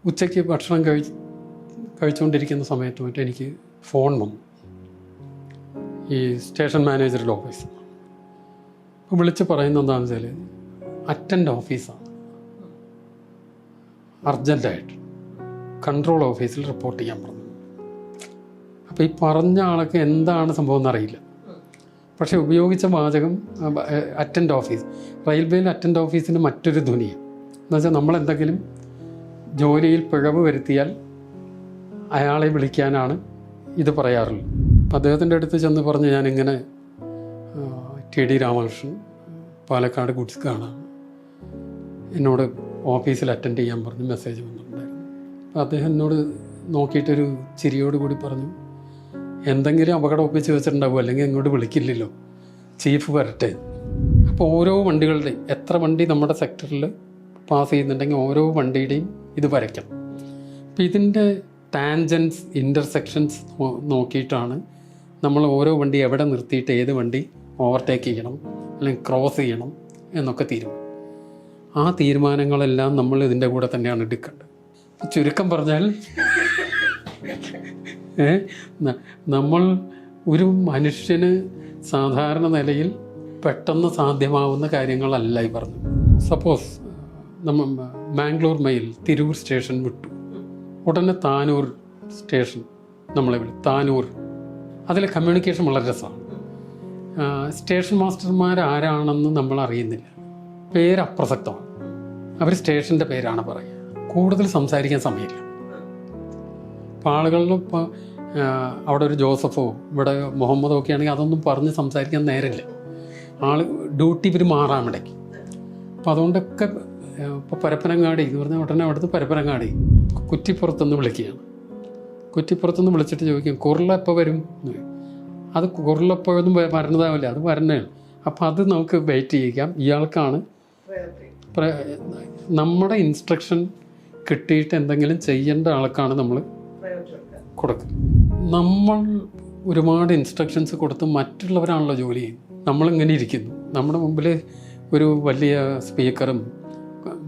ഉച്ചയ്ക്ക് ഭക്ഷണം കഴിച്ചുകൊണ്ടിരിക്കുന്ന സമയത്ത് മറ്റേ എനിക്ക് ഫോൺ വന്നു, ഈ സ്റ്റേഷൻ മാനേജറുടെ ഓഫീസ്. അപ്പോൾ വിളിച്ച് പറയുന്നത് എന്താണെന്ന് വെച്ചാൽ അറ്റൻഡ് ഓഫീസാണ്, അർജൻറ്റായിട്ട് കൺട്രോൾ ഓഫീസിൽ റിപ്പോർട്ട് ചെയ്യാൻ പറഞ്ഞു. അപ്പോൾ ഈ പറഞ്ഞ ആൾക്ക് എന്താണ് സംഭവം എന്നറിയില്ല. പക്ഷേ ഉപയോഗിച്ച വാചകം അറ്റൻഡ് ഓഫീസ്. റെയിൽവേയിൽ അറ്റൻഡ് ഓഫീസിന് മറ്റൊരു ധ്വനിയാണ്. എന്നുവെച്ചാൽ നമ്മളെന്തെങ്കിലും ജോലിയിൽ പിഴവ് വരുത്തിയാൽ അയാളെ വിളിക്കാനാണ് ഇത് പറയാറുള്ളത്. അപ്പം അദ്ദേഹത്തിൻ്റെ അടുത്ത് ചെന്ന് പറഞ്ഞ് ഞാനിങ്ങനെ TD രാമകൃഷ്ണൻ പാലക്കാട് ഗുഡ്സ് കാണാം, എന്നോട് ഓഫീസിൽ അറ്റൻഡ് ചെയ്യാൻ പറഞ്ഞ് മെസ്സേജ് വന്നിട്ടുണ്ടായിരുന്നു. അപ്പോൾ അദ്ദേഹം എന്നോട് നോക്കിയിട്ടൊരു ചിരിയോട് കൂടി പറഞ്ഞു, എന്തെങ്കിലും അപകടം ഒപ്പിച്ച് വെച്ചിട്ടുണ്ടാവും, അല്ലെങ്കിൽ ഇങ്ങോട്ട് വിളിക്കില്ലല്ലോ, ചീഫ് വരട്ടെ. അപ്പോൾ ഓരോ വണ്ടികളുടെയും എത്ര വണ്ടി നമ്മുടെ സെക്ടറിൽ പാസ് ചെയ്യുന്നുണ്ടെങ്കിൽ ഓരോ വണ്ടിയുടെയും ഇത് വരയ്ക്കണം. അപ്പോൾ ഇതിൻ്റെ ടാൻജൻസ്, ഇൻ്റർസെക്ഷൻസ് നോക്കിയിട്ടാണ് നമ്മൾ ഓരോ വണ്ടി എവിടെ നിർത്തിയിട്ട് ഏത് വണ്ടി ഓവർടേക്ക് ചെയ്യണം അല്ലെങ്കിൽ ക്രോസ് ചെയ്യണം എന്നൊക്കെ തീരുമാനം. ആ തീരുമാനങ്ങളെല്ലാം നമ്മൾ ഇതിൻ്റെ കൂടെ തന്നെയാണ് എടുക്കേണ്ടത്. ചുരുക്കം പറഞ്ഞാൽ നമ്മൾ ഒരു മനുഷ്യന് സാധാരണ നിലയിൽ പെട്ടെന്ന് സാധ്യമാവുന്ന കാര്യങ്ങളല്ല ഈ പറഞ്ഞു. സപ്പോസ് നമ്മൾ മാംഗ്ലൂർ മെയിൽ തിരൂർ സ്റ്റേഷൻ വിട്ടു, ഉടനെ താനൂർ സ്റ്റേഷൻ നമ്മളെ താനൂർ. അതിലെ കമ്മ്യൂണിക്കേഷൻ വളരെ രസമാണ്. സ്റ്റേഷൻ മാസ്റ്റർമാരാരാണെന്ന് നമ്മൾ അറിയുന്നില്ല, പേര് അപ്രസക്തമാണ്. അവർ സ്റ്റേഷൻ്റെ പേരാണ് പറയുക, കൂടുതൽ സംസാരിക്കാൻ സമയമില്ല. അപ്പോൾ ആളുകളിൽ ഇപ്പോൾ അവിടെ ഒരു ജോസഫോ ഇവിടെ മുഹമ്മദോ ഒക്കെ ആണെങ്കിൽ അതൊന്നും പറഞ്ഞ് സംസാരിക്കാൻ നേരമില്ല. ഡ്യൂട്ടി ഇവർ മാറാൻ ഇടയ്ക്ക്. അപ്പോൾ അതുകൊണ്ടൊക്കെ ഇപ്പോൾ പരപ്പനങ്ങാടി എന്ന് പറഞ്ഞാൽ ഉടനെ അവിടുത്തെ പരപ്പനങ്ങാടി കുറ്റിപ്പുറത്തുനിന്ന് വിളിക്കുകയാണ്. കുറ്റിപ്പുറത്തുനിന്ന് വിളിച്ചിട്ട് ചോദിക്കും കുർള എപ്പോൾ വരും. അത് കുർളപ്പോഴൊന്നും വരണതാവില്ല, അത് വരണേണ്. അപ്പോൾ അത് നമുക്ക് വെയിറ്റ് ചെയ്യിക്കാം. ഇയാൾക്കാണ് നമ്മുടെ ഇൻസ്ട്രക്ഷൻ കിട്ടിയിട്ട് എന്തെങ്കിലും ചെയ്യേണ്ട ആൾക്കാണ് നമ്മൾ കൊടുക്കുക. നമ്മൾ ഒരുപാട് ഇൻസ്ട്രക്ഷൻസ് കൊടുത്ത് മറ്റുള്ളവരാണല്ലോ ജോലി ചെയ്യുന്നത്. നമ്മളിങ്ങനെ ഇരിക്കുന്നു, നമ്മുടെ മുമ്പിൽ ഒരു വലിയ സ്പീക്കറും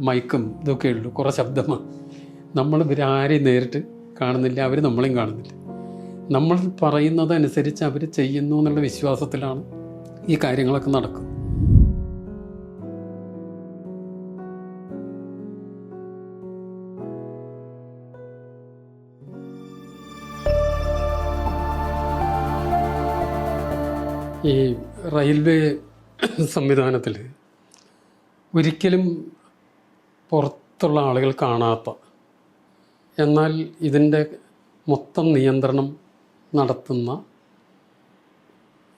മൈക്കും ഇതൊക്കെ ഉള്ളൂ, കുറേ ശബ്ദമാണ്. നമ്മൾ ഇവരാരെയും നേരിട്ട് കാണുന്നില്ല, അവർ നമ്മളെയും കാണുന്നില്ല. നമ്മൾ പറയുന്നതനുസരിച്ച് അവർ ചെയ്യുന്നു എന്നുള്ള വിശ്വാസത്തിലാണ് ഈ കാര്യങ്ങളൊക്കെ നടക്കുന്നത്. ഈ റെയിൽവേ സംവിധാനത്തിൽ ഒരിക്കലും പുറത്തുള്ള ആളുകൾ കാണാത്ത, എന്നാൽ ഇതിൻ്റെ മൊത്തം നിയന്ത്രണം നടത്തുന്ന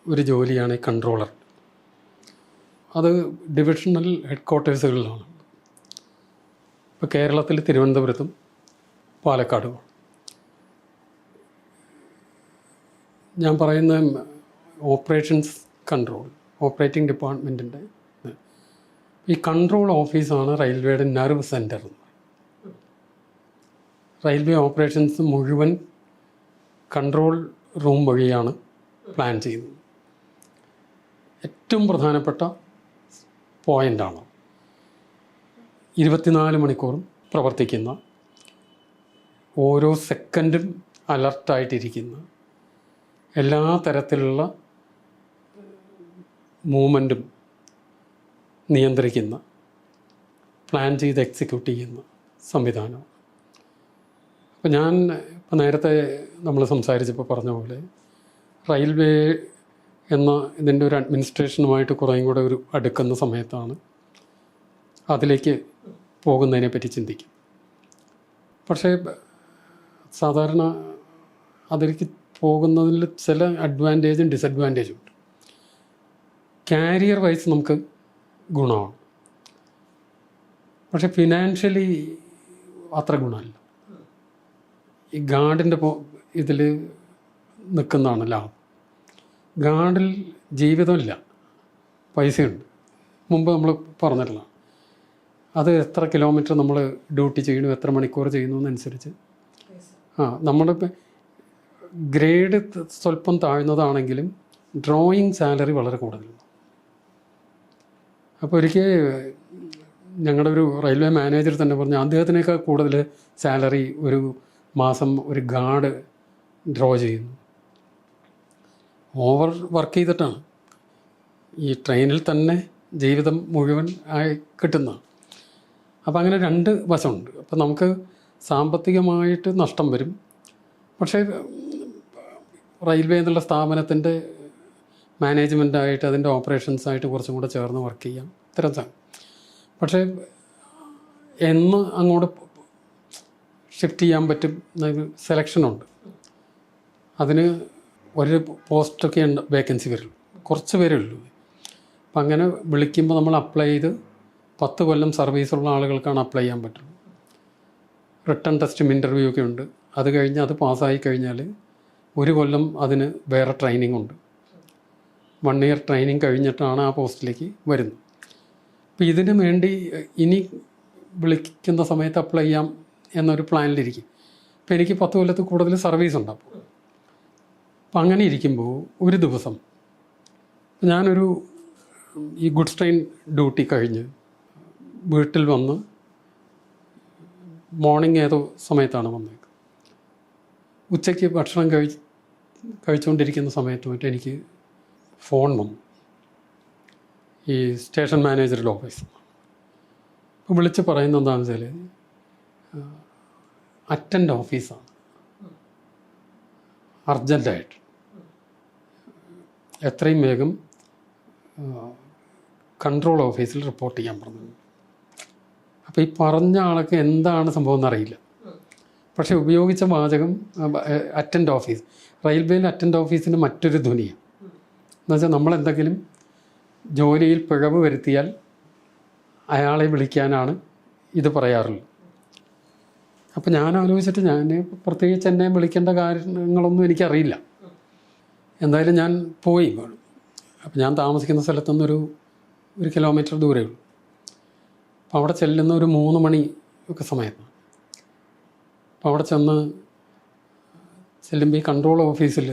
ഒരു ജോലിയാണ് ഈ കൺട്രോളർ. അത് ഡിവിഷണൽ ഹെഡ് ക്വാർട്ടേഴ്സുകളിലാണ്. ഇപ്പോൾ കേരളത്തിൽ തിരുവനന്തപുരത്തും പാലക്കാടും. ഞാൻ പറയുന്ന ഓപ്പറേഷൻസ് കൺട്രോൾ, ഓപ്പറേറ്റിംഗ് ഡിപ്പാർട്ട്മെൻറ്റിൻ്റെ ഈ കൺട്രോൾ ഓഫീസാണ് റെയിൽവേയുടെ നെർവ് സെൻറ്റർ. റെയിൽവേ ഓപ്പറേഷൻസ് മുഴുവൻ കൺട്രോൾ റൂം വഴിയാണ് പ്ലാൻ ചെയ്യുന്നത്. ഏറ്റവും പ്രധാനപ്പെട്ട പോയിൻ്റാണ് 24 മണിക്കൂറും പ്രവർത്തിക്കുന്ന, ഓരോ സെക്കൻഡും അലർട്ടായിട്ടിരിക്കുന്ന, എല്ലാ തരത്തിലുള്ള മൂവ്മെൻറ്റും നിയന്ത്രിക്കുന്ന, പ്ലാൻ ചെയ്ത് എക്സിക്യൂട്ട് ചെയ്യുന്ന സംവിധാനമാണ്. അപ്പോൾ ഞാൻ ഇപ്പോൾ നേരത്തെ നമ്മൾ സംസാരിച്ചപ്പോൾ പറഞ്ഞ പോലെ റെയിൽവേ എന്ന ഇതിൻ്റെ ഒരു അഡ്മിനിസ്ട്രേഷനുമായിട്ട് കുറേയും കൂടെ ഒരു അടുക്കുന്ന സമയത്താണ് അതിലേക്ക് പോകുന്നതിനെ പറ്റി ചിന്തിക്കും. പക്ഷേ സാധാരണ അതിലേക്ക് പോകുന്നതിൽ ചില അഡ്വാൻറ്റേജും ഡിസഡ്വാൻറ്റേജും ഉണ്ട്. കാരിയർ വൈസ് നമുക്ക് ഗുണമാണ്, പക്ഷെ ഫിനാൻഷ്യലി അത്ര ഗുണമല്ല. ഈ ഗാർഡിൻ്റെ ഇതിൽ നിൽക്കുന്നതാണ് ലാഭം. ഗാർഡിൽ ജീവിതമില്ല, പൈസയുണ്ട്. മുമ്പ് നമ്മൾ പറഞ്ഞിട്ടില്ല, അത് എത്ര കിലോമീറ്റർ നമ്മൾ ഡ്യൂട്ടി ചെയ്യുന്നു, എത്ര മണിക്കൂർ ചെയ്യുന്നു എന്നനുസരിച്ച് നമ്മുടെ ഗ്രേഡ് സ്വല്പം താഴ്ന്നതാണെങ്കിലും ഡ്രോയിങ് സാലറി വളരെ കൂടുതലാണ്. അപ്പോൾ ഒരിക്കൽ ഞങ്ങളുടെ ഒരു റെയിൽവേ മാനേജർ തന്നെ പറഞ്ഞു അദ്ദേഹത്തിനേക്കാൾ കൂടുതൽ സാലറി ഒരു മാസം ഒരു ഗാർഡ് ഡ്രോ ചെയ്യുന്നു. ഓവർ വർക്ക് ചെയ്തിട്ടാണ് ഈ ട്രെയിനിൽ തന്നെ ജീവിതം മുഴുവൻ ആയി കിട്ടുന്നത്. അപ്പോൾ അങ്ങനെ രണ്ട് വശമുണ്ട്. അപ്പോൾ നമുക്ക് സാമ്പത്തികമായിട്ട് നഷ്ടം വരും. പക്ഷേ റെയിൽവേ എന്നുള്ള സ്ഥാപനത്തിൻ്റെ മാനേജ്മെൻറ്റായിട്ട് അതിൻ്റെ ഓപ്പറേഷൻസായിട്ട് കുറച്ചും കൂടെ ചേർന്ന് വർക്ക് ചെയ്യാം, ഇത്തരം. പക്ഷേ എന്ന് അങ്ങോട്ട് ഷിഫ്റ്റ് ചെയ്യാൻ പറ്റും സെലക്ഷനുണ്ട്. അതിന് ഒരു പോസ്റ്റൊക്കെ ഉണ്ട്, വേക്കൻസി വരുള്ളൂ, കുറച്ച് പേരേ ഉള്ളൂ. അപ്പം അങ്ങനെ വിളിക്കുമ്പോൾ നമ്മൾ അപ്ലൈ ചെയ്ത് 10 കൊല്ലം സർവീസുള്ള ആളുകൾക്കാണ് അപ്ലൈ ചെയ്യാൻ പറ്റുള്ളൂ. റിട്ടേൺ ടെസ്റ്റും ഇൻ്റർവ്യൂ ഒക്കെ ഉണ്ട്. അത് കഴിഞ്ഞ് അത് പാസ്സായി കഴിഞ്ഞാൽ 1 കൊല്ലം അതിന് വേറെ ട്രെയിനിങ് ഉണ്ട്. 1 ഇയർ ട്രെയിനിങ് കഴിഞ്ഞിട്ടാണ് ആ പോസ്റ്റിലേക്ക് വരുന്നത്. അപ്പോൾ ഇതിന് വേണ്ടി ഇനി വിളിക്കുന്ന സമയത്ത് അപ്ലൈ ചെയ്യാം എന്നൊരു പ്ലാനിലിരിക്കും. അപ്പോൾ എനിക്ക് 10 കൊല്ലത്തിൽ കൂടുതൽ സർവീസ് ഉണ്ട്. അപ്പോൾ അങ്ങനെ ഇരിക്കുമ്പോൾ ഒരു ദിവസം ഞാനൊരു ഈ ഗുഡ്സ് ട്രെയിൻ ഡ്യൂട്ടി കഴിഞ്ഞ് വീട്ടിൽ വന്ന് മോർണിംഗ് ഏതോ സമയത്താണ് വന്നത്. ഉച്ചയ്ക്ക് ഭക്ഷണം കഴിച്ചുകൊണ്ടിരിക്കുന്ന സമയത്ത് മറ്റേ എനിക്ക് ഫോൺ വന്നു, ഈ സ്റ്റേഷൻ മാനേജറുടെ ഓഫീസ്. അപ്പോൾ വിളിച്ച് പറയുന്നത് എന്താണെന്ന് വെച്ചാൽ അറ്റൻഡ് ഓഫീസാണ്, അർജൻറ്റായിട്ട് എത്രയും വേഗം കൺട്രോൾ ഓഫീസിൽ റിപ്പോർട്ട് ചെയ്യാൻ പറഞ്ഞു. അപ്പോൾ ഈ പറഞ്ഞ ആൾക്ക് എന്താണ് സംഭവം എന്നറിയില്ല. പക്ഷേ ഉപയോഗിച്ച വാചകം അറ്റൻഡ് ഓഫീസ്. റെയിൽവേയിൽ അറ്റൻഡ് ഓഫീസിന് മറ്റൊരു ധ്വനിയാണ്. എന്നുവെച്ചാൽ നമ്മളെന്തെങ്കിലും ജോലിയിൽ പിഴവ് വരുത്തിയാൽ അയാളെ വിളിക്കാനാണ് ഇത് പറയാറുള്ളത്. അപ്പോൾ ഞാൻ ആലോചിച്ചിട്ട് ഞാൻ പ്രത്യേകിച്ച് എന്നെ വിളിക്കേണ്ട കാര്യങ്ങളൊന്നും എനിക്കറിയില്ല. എന്തായാലും ഞാൻ പോയി. അപ്പോൾ ഞാൻ താമസിക്കുന്ന സ്ഥലത്തുനിന്നൊരു 1 കിലോമീറ്റർ ദൂരേ ഉള്ളൂ. അപ്പോൾ അവിടെ ചെല്ലുന്ന ഒരു 3 മണി ഒക്കെ സമയത്താണ്. അപ്പോൾ അവിടെ ചെല്ലുമ്പോൾ ഈ കൺട്രോൾ ഓഫീസിൽ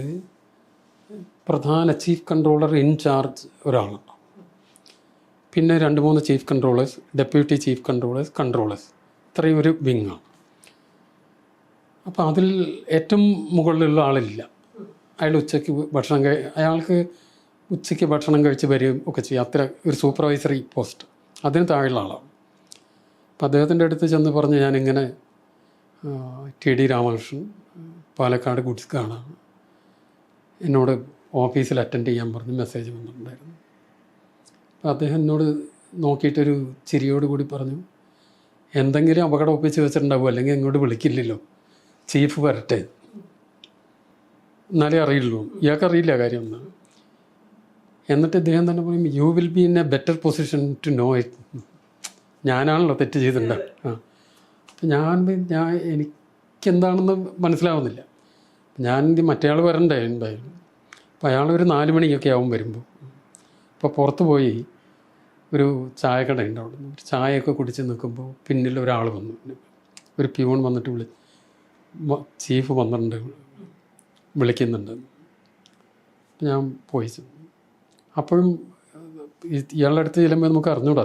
പ്രധാന ചീഫ് കൺട്രോളർ ഇൻചാർജ് ഒരാളുണ്ട്. പിന്നെ 2-3 chief controllers, deputy chief controllers, ഇത്രയും ഒരു വിങ്ങാണ്. അപ്പോൾ അതിൽ ഏറ്റവും മുകളിലുള്ള ആളില്ല. അയാൾ ഉച്ചയ്ക്ക് അയാൾക്ക് ഉച്ചയ്ക്ക് ഭക്ഷണം കഴിച്ച് വരികയും ഒക്കെ ചെയ്യും. അത്ര ഒരു സൂപ്പർവൈസറി പോസ്റ്റ്, അതിന് താഴെയുള്ള ആളാണ്. അപ്പോൾ അദ്ദേഹത്തിൻ്റെ അടുത്ത് ചെന്ന് പറഞ്ഞ് ഞാനിങ്ങനെ TD രാമകൃഷ്ണൻ, പാലക്കാട് ഗുഡ്സ് കാണാം, എന്നോട് ഓഫീസിൽ അറ്റൻഡ് ചെയ്യാൻ പറഞ്ഞ് മെസ്സേജ് വന്നിട്ടുണ്ടായിരുന്നു. അപ്പോൾ അദ്ദേഹം എന്നോട് നോക്കിയിട്ടൊരു ചിരിയോട് കൂടി പറഞ്ഞു, എന്തെങ്കിലും അപകടം ഒപ്പിച്ച് വെച്ചിട്ടുണ്ടാവും, അല്ലെങ്കിൽ ഇങ്ങോട്ട് വിളിക്കില്ലല്ലോ, ചീഫ് വരട്ടെ, എന്നാലേ അറിയുള്ളൂ, ഇയാൾക്കറിയില്ല കാര്യം എന്നാണ്. എന്നിട്ട് ഇദ്ദേഹം തന്നെ പറയും, you will be in a better position to know it. ഞാനാണല്ലോ തെറ്റ് ചെയ്തിട്ടുണ്ട്. അപ്പോൾ എനിക്കെന്താണെന്ന് മനസ്സിലാവുന്നില്ല. ഞാൻ മറ്റേയാൾ വരണ്ടേ എന്തായാലും. അപ്പോൾ അയാൾ ഒരു 4 മണിയൊക്കെ ആവും വരുമ്പോൾ. അപ്പോൾ പുറത്ത് പോയി ഒരു ചായക്കട ഉണ്ട്, അവിടെ നിന്ന് ഒരു ചായയൊക്കെ കുടിച്ച് നിൽക്കുമ്പോൾ പിന്നിൽ ഒരാൾ വന്നു, ഒരു പ്യൂൺ വന്നിട്ട് ചീഫ് വന്നിട്ടുണ്ട്, വിളിക്കുന്നുണ്ട്. ഞാൻ പോയി. അപ്പോഴും ഇയാളുടെ അടുത്ത് ചെല്ലുമ്പോൾ നമുക്ക് അറിഞ്ഞൂടാ.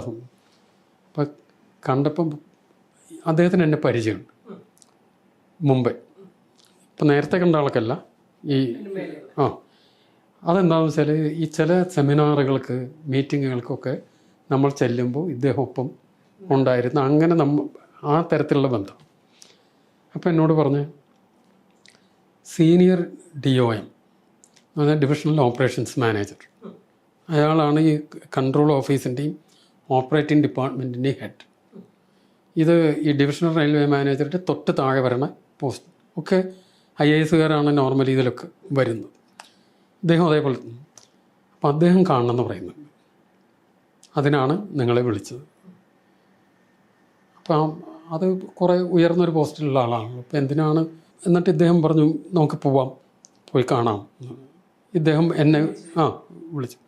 അപ്പം കണ്ടപ്പം അദ്ദേഹത്തിന് എന്നെ പരിചയമുണ്ട് മുമ്പേ. ഇപ്പം നേരത്തെ കണ്ട ആൾക്കല്ല. അതെന്താണെന്ന് വെച്ചാൽ ഈ ചില സെമിനാറുകൾക്ക് മീറ്റിങ്ങുകൾക്കൊക്കെ നമ്മൾ ചെല്ലുമ്പോൾ ഇദ്ദേഹം ഒപ്പം ഉണ്ടായിരുന്നു. അങ്ങനെ ആ തരത്തിലുള്ള ബന്ധം. അപ്പോൾ എന്നോട് പറഞ്ഞ് സീനിയർ DOM, അതായത് ഡിവിഷണൽ ഓപ്പറേഷൻസ് മാനേജർ, അയാളാണ് ഈ കൺട്രോൾ ഓഫീസിൻ്റെയും ഓപ്പറേറ്റിംഗ് ഡിപ്പാർട്ട്മെൻറ്റിൻ്റെയും ഹെഡ്. ഇത് ഈ ഡിവിഷണൽ റെയിൽവേ മാനേജറുടെ തൊട്ട് താഴെ വരണ പോസ്റ്റ് ഒക്കെ IASകാരാണ് നോർമലി ഇതിലൊക്കെ വരുന്നത്. അദ്ദേഹം അതേപോലെ. അപ്പം അദ്ദേഹം കാണണമെന്ന് പറയുന്നത്, അതിനാണ് നിങ്ങളെ വിളിച്ചത്. അപ്പം അത് കുറേ ഉയർന്നൊരു പോസ്റ്റിലുള്ള ആളാണ്. അപ്പോൾ എന്തിനാണ്? എന്നിട്ട് ഇദ്ദേഹം പറഞ്ഞു, നമുക്ക് പോയി കാണാം. ഇദ്ദേഹം എന്നെ വിളിച്ചു.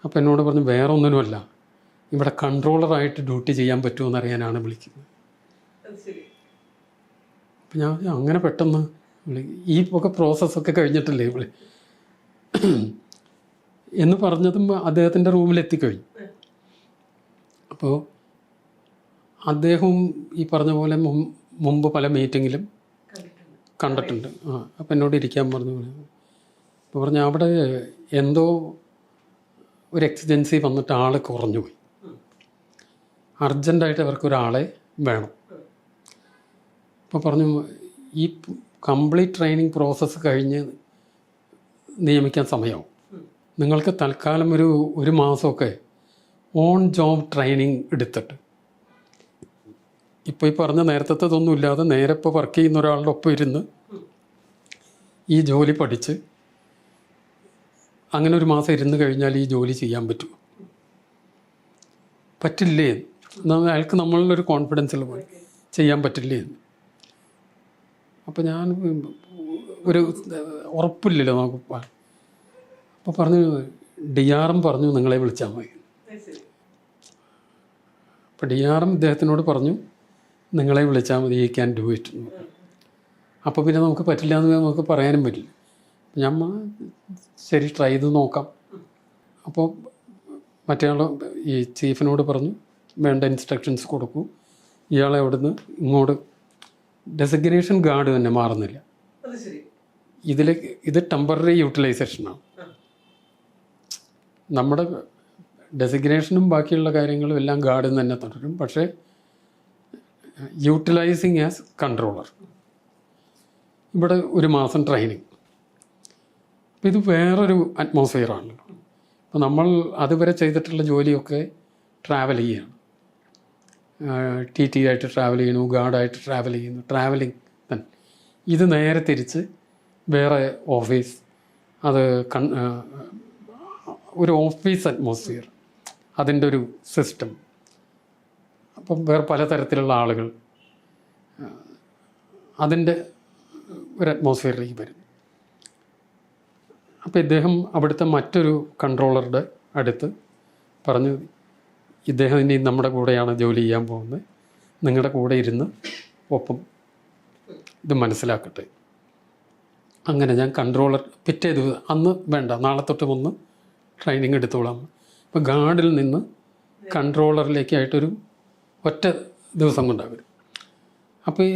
അപ്പോൾ എന്നോട് പറഞ്ഞു, വേറെ ഒന്നിനുമല്ല, ഇവിടെ കൺട്രോളറായിട്ട് ഡ്യൂട്ടി ചെയ്യാൻ പറ്റുമോ എന്നറിയാനാണ് വിളിക്കുന്നത്. അപ്പം ഞാൻ അങ്ങനെ പെട്ടെന്ന് ഈ ഒക്കെ പ്രോസസ്സൊക്കെ കഴിഞ്ഞിട്ടല്ലേ എന്ന് പറഞ്ഞതും അദ്ദേഹത്തിൻ്റെ റൂമിലെത്തിക്കഴിഞ്ഞു. അപ്പോൾ അദ്ദേഹവും ഈ പറഞ്ഞ പോലെ മുമ്പ് പല മീറ്റിങ്ങിലും കണ്ടിട്ടുണ്ട്. അപ്പം എന്നോട് ഇരിക്കാൻ പറഞ്ഞു. അപ്പോൾ പറഞ്ഞു അവിടെ എന്തോ ഒരു എക്സിജൻസി വന്നിട്ട് ആൾ കുറഞ്ഞു പോയി, അർജൻറ്റായിട്ട് അവർക്കൊരാളെ വേണം. അപ്പോൾ പറഞ്ഞു ഈ കംപ്ലീറ്റ് ട്രെയിനിങ് പ്രോസസ്സ് കഴിഞ്ഞ് നിയമിക്കാൻ സമയമാവും, നിങ്ങൾക്ക് തൽക്കാലം ഒരു മാസമൊക്കെ ഓൺ ജോബ് ട്രെയിനിങ് എടുത്തിട്ട് ഇപ്പോൾ ഈ പറഞ്ഞ നേരത്തെതൊന്നും ഇല്ലാതെ നേരെ ഇപ്പോൾ വർക്ക് ചെയ്യുന്ന ഒരാളുടെ ഒപ്പം ഇരുന്ന് ഈ ജോലി പഠിച്ച് അങ്ങനെ ഒരു മാസം ഇരുന്ന് കഴിഞ്ഞാൽ ഈ ജോലി ചെയ്യാൻ പറ്റുമോ? പറ്റില്ലേ? അയാൾക്ക് നമ്മളിലൊരു കോൺഫിഡൻസിൽ പോയി ചെയ്യാൻ പറ്റില്ലേ? അപ്പോൾ ഞാൻ ഒരു ഉറപ്പില്ലല്ലോ നമുക്ക്. അപ്പോൾ പറഞ്ഞു DRM പറഞ്ഞു നിങ്ങളെ വിളിച്ചാൽ മതി. അപ്പോൾ DRM ഇദ്ദേഹത്തിനോട് പറഞ്ഞു നിങ്ങളെ വിളിച്ചാൽ മതി, യു ക്യാൻ ഡു ഇറ്റ് എന്ന് പറഞ്ഞു. അപ്പോൾ പിന്നെ നമുക്ക് പറ്റില്ല എന്ന് നമുക്ക് പറയാനും പറ്റില്ല. നമ്മൾ ശരി ട്രൈ ചെയ്ത് നോക്കാം. അപ്പോൾ മറ്റേ ഈ ചീഫിനോട് പറഞ്ഞു വേണ്ട ഇൻസ്ട്രക്ഷൻസ് കൊടുക്കൂ, ഇയാളെ അവിടുന്ന് ഇങ്ങോട്ട്. ഡെസിഗ്നേഷൻ ഗാർഡ് തന്നെ മാറുന്നില്ല, ഇത് ടെമ്പററി യൂട്ടിലൈസേഷനാണ്. നമ്മുടെ ഡെസിഗ്നേഷനും ബാക്കിയുള്ള കാര്യങ്ങളും എല്ലാം ഗാർഡിൽ തന്നെ തുടരും, പക്ഷേ യൂട്ടിലൈസിങ് ആസ് കൺട്രോളർ. ഇവിടെ ഒരു മാസം ട്രെയിനിങ്. അപ്പോൾ ഇത് വേറൊരു അറ്റ്മോസ്ഫിയറാണല്ലോ. അപ്പോൾ നമ്മൾ അതുവരെ ചെയ്തിട്ടുള്ള ജോലിയൊക്കെ ട്രാവൽ ചെയ്യുകയാണ്. TT ആയിട്ട് ട്രാവൽ ചെയ്യുന്നു, ഗാർഡായിട്ട് ട്രാവൽ ചെയ്യുന്നു, ട്രാവലിംഗ് തന്നെ. ഇത് നേരെ തിരിച്ച് വേറെ ഓഫീസ്, അത് ഒരു ഓഫീസ് അറ്റ്മോസ്ഫിയർ, അതിൻ്റെ ഒരു സിസ്റ്റം. അപ്പം വേറെ പലതരത്തിലുള്ള ആളുകൾ, അതിൻ്റെ ഒരു അറ്റ്മോസ്ഫിയറിലേക്ക് വരും. അപ്പോൾ ഇദ്ദേഹം അവിടുത്തെ മറ്റൊരു കൺട്രോളറുടെ അടുത്ത് പറഞ്ഞു, ഇദ്ദേഹം ഇനി നമ്മുടെ കൂടെയാണ് ജോലി ചെയ്യാൻ പോകുന്നത്, നിങ്ങളുടെ കൂടെ ഇരുന്ന് ഒപ്പം ഇത് മനസ്സിലാക്കട്ടെ. അങ്ങനെ ഞാൻ കൺട്രോളർ പിറ്റേ ദിവസം, അന്ന് വേണ്ട നാളെ തൊട്ട് വന്ന് ട്രെയിനിങ് എടുത്തോളാം. അപ്പോൾ ഗാർഡിൽ നിന്ന് കൺട്രോളറിലേക്കായിട്ടൊരു ഒറ്റ ദിവസം കൊണ്ടാണ് വരും. അപ്പോൾ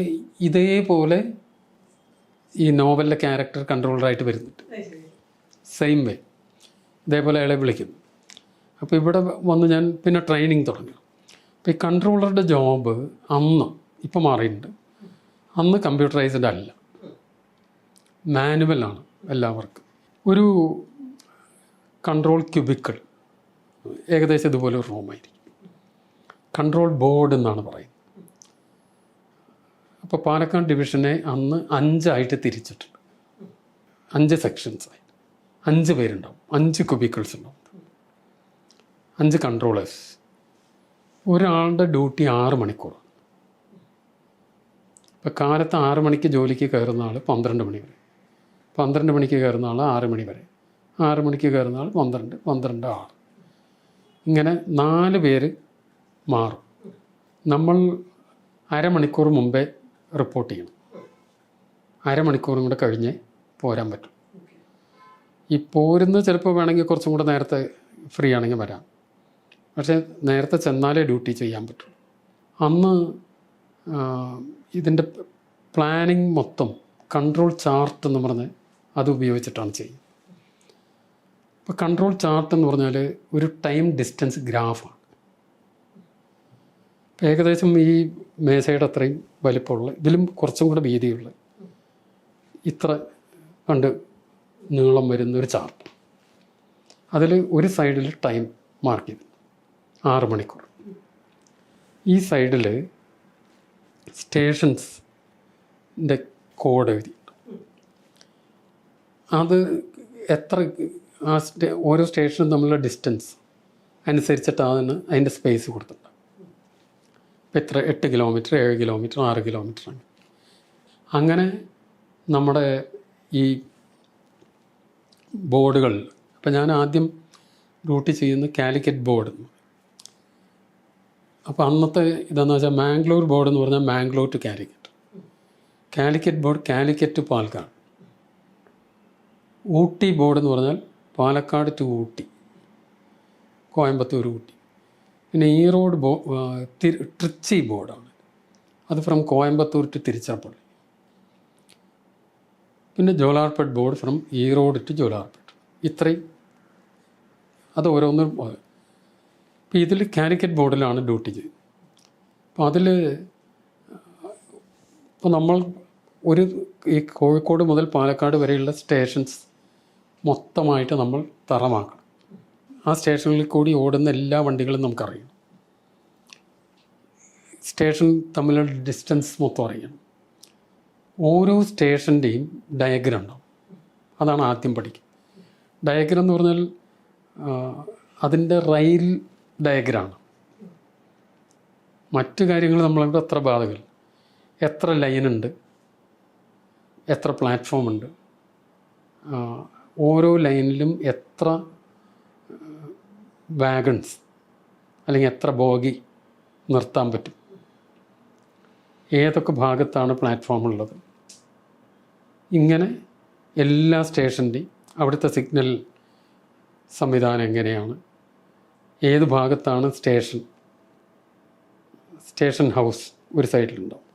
ഇതേപോലെ ഈ നോവലിലെ ക്യാരക്ടർ കൺട്രോളറായിട്ട് വരുന്നുണ്ട്. സെയിം വേ ഇതേപോലെ അയാളെ വിളിക്കുന്നു. അപ്പോൾ ഇവിടെ വന്ന് ഞാൻ പിന്നെ ട്രെയിനിങ് തുടങ്ങി. അപ്പോൾ ഈ കൺട്രോളറുടെ ജോബ് അന്ന് ഇപ്പോൾ മാറിയിട്ടുണ്ട്. അന്ന് കമ്പ്യൂട്ടറൈസ്ഡ് അല്ല, മാനുവലാണ് എല്ലാവർക്കും. ഒരു കൺട്രോൾ ക്യൂബിക്കിൾ ഏകദേശം ഇതുപോലെ ഒരു റൂമായിരിക്കും. കൺട്രോൾ ബോർഡ് എന്നാണ് പറയുന്നത്. അപ്പോൾ പാലക്കാട് ഡിവിഷനെ അന്ന് 5 ആയിട്ട് തിരിച്ചിട്ടുണ്ട്. 5 സെക്ഷൻസായി, 5 പേരുണ്ടാവും, 5 ക്യൂബിക്കിൾസ് ഉണ്ടാവും, 5 കൺട്രോളേഴ്സ്. ഒരാളുടെ ഡ്യൂട്ടി 6 മണിക്കൂറാണ്. ഇപ്പോൾ കാലത്ത് 6 മണിക്ക് ജോലിക്ക് കയറുന്ന ആൾ 12 മണി വരെ, 12 മണിക്ക് കയറുന്ന ആൾ 6 മണി വരെ, 6 മണിക്ക് കയറുന്ന ആൾ 12, 12, 6. ഇങ്ങനെ 4 പേര് മാറും. നമ്മൾ അരമണിക്കൂർ മുമ്പേ റിപ്പോർട്ട് ചെയ്യണം. അരമണിക്കൂറും കൂടെ കഴിഞ്ഞേ പോരാൻ പറ്റും. ഈ പോരുന്ന ചിലപ്പോൾ വേണമെങ്കിൽ കുറച്ചും കൂടെ നേരത്തെ ഫ്രീ ആണെങ്കിൽ വരാം, പക്ഷേ നേരത്തെ ചെന്നാലേ ഡ്യൂട്ടി ചെയ്യാൻ പറ്റും. അന്ന് ഇതിൻ്റെ പ്ലാനിങ് മൊത്തം കൺട്രോൾ ചാർട്ട് എന്ന് പറഞ്ഞ് അത് ഉപയോഗിച്ചിട്ടാണ് ചെയ്യുന്നത്. ഇപ്പോൾ കൺട്രോൾ ചാർട്ട് എന്ന് പറഞ്ഞാൽ ഒരു ടൈം ഡിസ്റ്റൻസ് ഗ്രാഫാണ്. ഏകദേശം ഈ മേശയുടെ അത്രയും വലിപ്പമുള്ള, ഇതിലും കുറച്ചും കൂടെ വീതിയുള്ള, ഇത്ര കണ്ട് നീളം വരുന്നൊരു ചാർട്ട്. അതിൽ ഒരു സൈഡിൽ ടൈം മാർക്ക് ചെയ്തു 6 മണിക്കൂർ. ഈ സൈഡിൽ സ്റ്റേഷൻസിൻ്റെ കോഡ് എഴുതി, അത് എത്ര ഓരോ സ്റ്റേഷനും തമ്മിലുള്ള ഡിസ്റ്റൻസ് അനുസരിച്ചിട്ടാണ് അതിൻ്റെ സ്പേസ് കൊടുത്തിട്ടുണ്ട്. ഇപ്പം എത്ര 8 കിലോമീറ്റർ, 7 കിലോമീറ്റർ, 6 കിലോമീറ്റർ ആണ്. അങ്ങനെ നമ്മുടെ ഈ ബോർഡുകൾ, ഇപ്പം ഞാൻ ആദ്യം ഡ്യൂട്ടി ചെയ്യുന്ന കാലിക്കറ്റ് ബോർഡ്. അപ്പോൾ അന്നത്തെ ഇതെന്ന് വെച്ചാൽ മാംഗ്ലൂർ ബോർഡ് എന്ന് പറഞ്ഞാൽ Mangalore to Calicut, Calicut board Calicut to Palakkad, Ooty board എന്ന് പറഞ്ഞാൽ പാലക്കാട് ടു ഊട്ടി, കോയമ്പത്തൂർ ഊട്ടി. പിന്നെ ഈറോഡ് ട്രിച്ചി ബോർഡാണ്, അത് ഫ്രം കോയമ്പത്തൂർ ടു തിരുച്ചിറപ്പള്ളി. പിന്നെ Jolarpet board from Erode to Jolarpet. ഇത്രയും അത് ഓരോന്നും. ഇപ്പോൾ ഇതിൽ കാലിക്കറ്റ് ബോർഡിലാണ് ഡ്യൂട്ടി ചെയ്തത്. അപ്പോൾ അതിൽ ഇപ്പോൾ നമ്മൾ ഈ കോഴിക്കോട് മുതൽ പാലക്കാട് വരെയുള്ള സ്റ്റേഷൻസ് മൊത്തമായിട്ട് നമ്മൾ തറമാക്കണം. ആ സ്റ്റേഷനിൽ കൂടി ഓടുന്ന എല്ലാ വണ്ടികളും നമുക്കറിയണം. സ്റ്റേഷൻ തമ്മിലുള്ള ഡിസ്റ്റൻസ് മൊത്തം അറിയണം. ഓരോ സ്റ്റേഷൻ്റെയും ഡയഗ്രം ഉണ്ടാവും. അതാണ് ആദ്യം പഠിക്കുക. ഡയഗ്രം എന്ന് പറഞ്ഞാൽ അതിൻ്റെ റെയിൽ ഡയഗ്രാണ്. മറ്റു കാര്യങ്ങൾ നമ്മളിവിടെ അത്ര ബാധകമല്ല. എത്ര ലൈനുണ്ട്, എത്ര പ്ലാറ്റ്ഫോം ഉണ്ട്, ഓരോ ലൈനിലും എത്ര വാഗൺസ് അല്ലെങ്കിൽ എത്ര ബോഗി നിർത്താൻ പറ്റും, ഏതൊക്കെ ഭാഗത്താണ് പ്ലാറ്റ്ഫോം ഉള്ളത്, ഇങ്ങനെ എല്ലാ സ്റ്റേഷൻ്റെയും അവിടുത്തെ സിഗ്നൽ സംവിധാനം എങ്ങനെയാണ്, ഏത് ഭാഗത്താണ് സ്റ്റേഷൻ ഹൗസ് ഒരു സൈഡിലുണ്ടാവും.